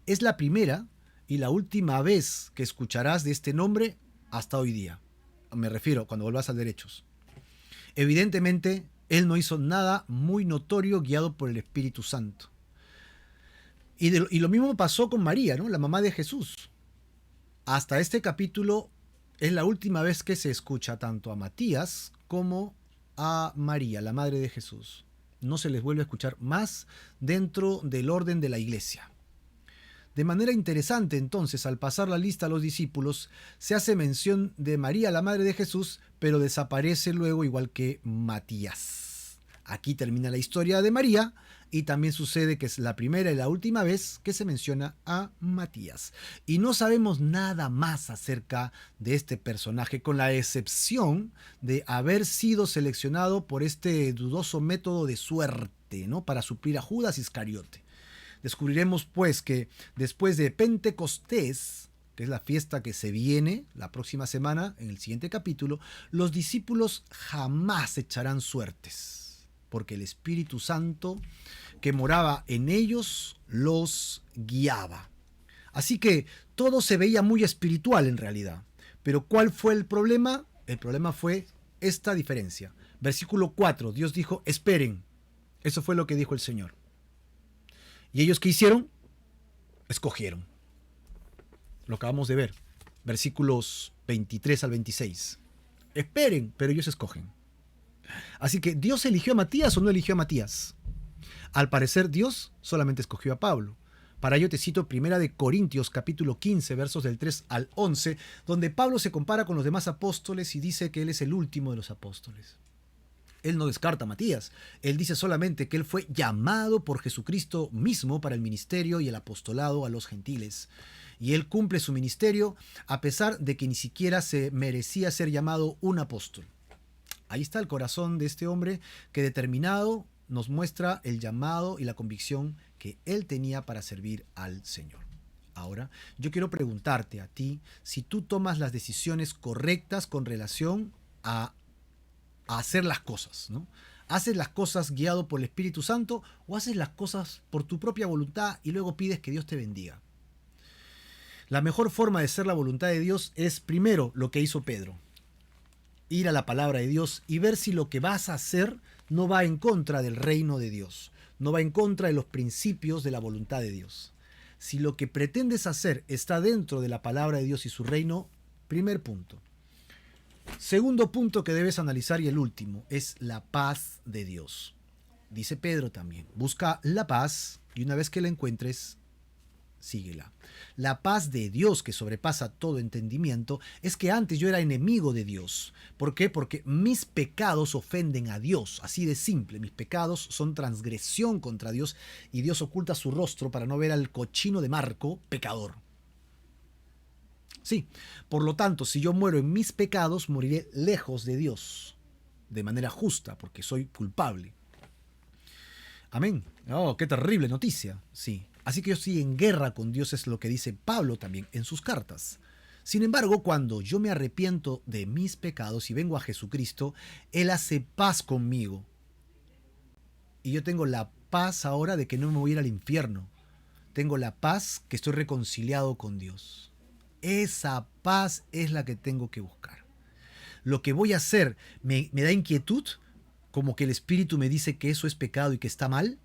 Es la primera y la última vez que escucharás de este nombre hasta hoy día. Me refiero cuando vuelvas a leer Hechos. Evidentemente, él no hizo nada muy notorio guiado por el Espíritu Santo. Y lo mismo pasó con María, ¿no?, la mamá de Jesús. Hasta este capítulo es la última vez que se escucha tanto a Matías como a María, la madre de Jesús. No se les vuelve a escuchar más dentro del orden de la iglesia. De manera interesante, entonces, al pasar la lista a los discípulos, se hace mención de María, la madre de Jesús, pero desaparece luego igual que Matías. Aquí termina la historia de María y también sucede que es la primera y la última vez que se menciona a Matías. Y no sabemos nada más acerca de este personaje, con la excepción de haber sido seleccionado por este dudoso método de suerte, ¿no?, para suplir a Judas Iscariote. Descubriremos pues que después de Pentecostés, que es la fiesta que se viene la próxima semana en el siguiente capítulo, los discípulos jamás echarán suertes, porque el Espíritu Santo que moraba en ellos los guiaba. Así que todo se veía muy espiritual en realidad. Pero ¿cuál fue el problema? El problema fue esta diferencia. Versículo 4, Dios dijo: esperen. Eso fue lo que dijo el Señor. ¿Y ellos qué hicieron? Escogieron. Lo acabamos de ver. Versículos 23 al 26. Esperen, pero ellos escogen. Así que, ¿Dios eligió a Matías o no eligió a Matías? Al parecer, Dios solamente escogió a Pablo. Para ello te cito 1 Corintios capítulo 15, versos del 3 al 11, donde Pablo se compara con los demás apóstoles y dice que él es el último de los apóstoles. Él no descarta a Matías, él dice solamente que él fue llamado por Jesucristo mismo para el ministerio y el apostolado a los gentiles. Y él cumple su ministerio a pesar de que ni siquiera se merecía ser llamado un apóstol. Ahí está el corazón de este hombre que determinado nos muestra el llamado y la convicción que él tenía para servir al Señor. Ahora, yo quiero preguntarte a ti si tú tomas las decisiones correctas con relación a hacer las cosas, ¿no? ¿Haces las cosas guiado por el Espíritu Santo o haces las cosas por tu propia voluntad y luego pides que Dios te bendiga? La mejor forma de hacer la voluntad de Dios es primero lo que hizo Pedro: ir a la palabra de Dios y ver si lo que vas a hacer no va en contra del reino de Dios, no va en contra de los principios de la voluntad de Dios. Si lo que pretendes hacer está dentro de la palabra de Dios y su reino, primer punto. Segundo punto que debes analizar y el último es la paz de Dios. Dice Pedro también, busca la paz y una vez que la encuentres, síguela. La paz de Dios que sobrepasa todo entendimiento es que antes yo era enemigo de Dios. ¿Por qué? Porque mis pecados ofenden a Dios. Así de simple. Mis pecados son transgresión contra Dios y Dios oculta su rostro para no ver al cochino de Marco, pecador. Sí, por lo tanto, si yo muero en mis pecados, moriré lejos de Dios, de manera justa, porque soy culpable. Amén. Oh, qué terrible noticia. Sí. Así que yo estoy en guerra con Dios, es lo que dice Pablo también en sus cartas. Sin embargo, cuando yo me arrepiento de mis pecados y vengo a Jesucristo, Él hace paz conmigo. Y yo tengo la paz ahora de que no me voy a ir al infierno. Tengo la paz que estoy reconciliado con Dios. Esa paz es la que tengo que buscar. Lo que voy a hacer me da inquietud, como que el Espíritu me dice que eso es pecado y que está mal.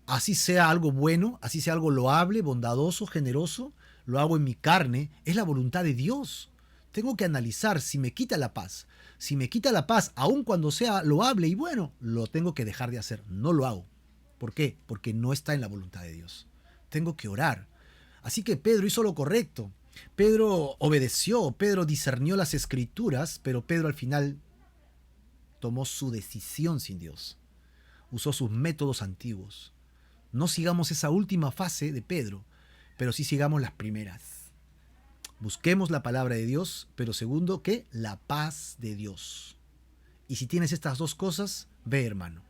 Así sea algo bueno, así sea algo loable, bondadoso, generoso, lo hago en mi carne, es la voluntad de Dios. Tengo que analizar si me quita la paz. Si me quita la paz, aun cuando sea loable y bueno, lo tengo que dejar de hacer. No lo hago. ¿Por qué? Porque no está en la voluntad de Dios. Tengo que orar. Así que Pedro hizo lo correcto. Pedro obedeció, Pedro discernió las escrituras, pero Pedro al final tomó su decisión sin Dios. Usó sus métodos antiguos. No sigamos esa última fase de Pedro, pero sí sigamos las primeras. Busquemos la palabra de Dios, pero segundo, ¿qué? La paz de Dios. Y si tienes estas dos cosas, ve, hermano.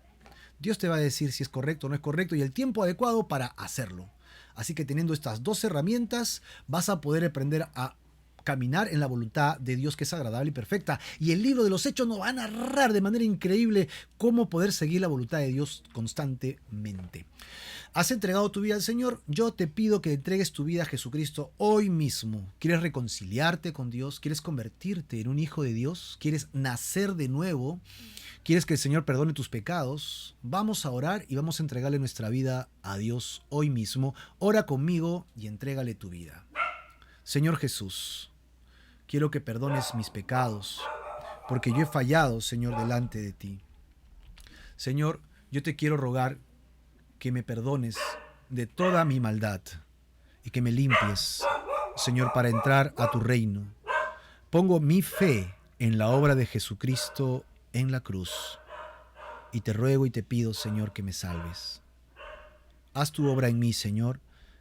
Dios te va a decir si es correcto o no es correcto y el tiempo adecuado para hacerlo. Así que teniendo estas dos herramientas, vas a poder aprender a caminar en la voluntad de Dios que es agradable y perfecta. Y el libro de los Hechos nos va a narrar de manera increíble cómo poder seguir la voluntad de Dios constantemente. ¿Has entregado tu vida al Señor? Yo te pido que entregues tu vida a Jesucristo hoy mismo. ¿Quieres reconciliarte con Dios? ¿Quieres convertirte en un hijo de Dios? ¿Quieres nacer de nuevo? ¿Quieres que el Señor perdone tus pecados? Vamos a orar y vamos a entregarle nuestra vida a Dios hoy mismo. Ora conmigo y entrégale tu vida. Señor Jesús, quiero que perdones mis pecados, porque yo he fallado, Señor, delante de ti. Señor, yo te quiero rogar que me perdones de toda mi maldad y que me limpies, Señor, para entrar a tu reino. Pongo mi fe en la obra de Jesucristo en la cruz y te ruego y te pido, Señor, que me salves. Haz tu obra en mí, Señor.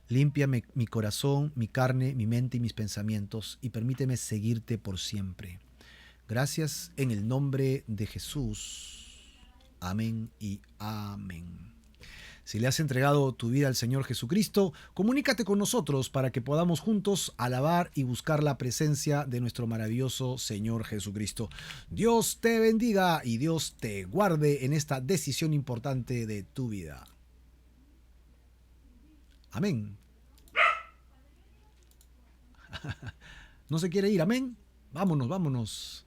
Límpiame mi corazón, mi carne, mi mente y mis pensamientos y permíteme seguirte por siempre. Gracias en el nombre de Jesús. Amén y amén. Si le has entregado tu vida al Señor Jesucristo, comunícate con nosotros para que podamos juntos alabar y buscar la presencia de nuestro maravilloso Señor Jesucristo. Dios te bendiga y Dios te guarde en esta decisión importante de tu vida. Amén. ¿No se quiere ir? Amén. Vámonos, vámonos.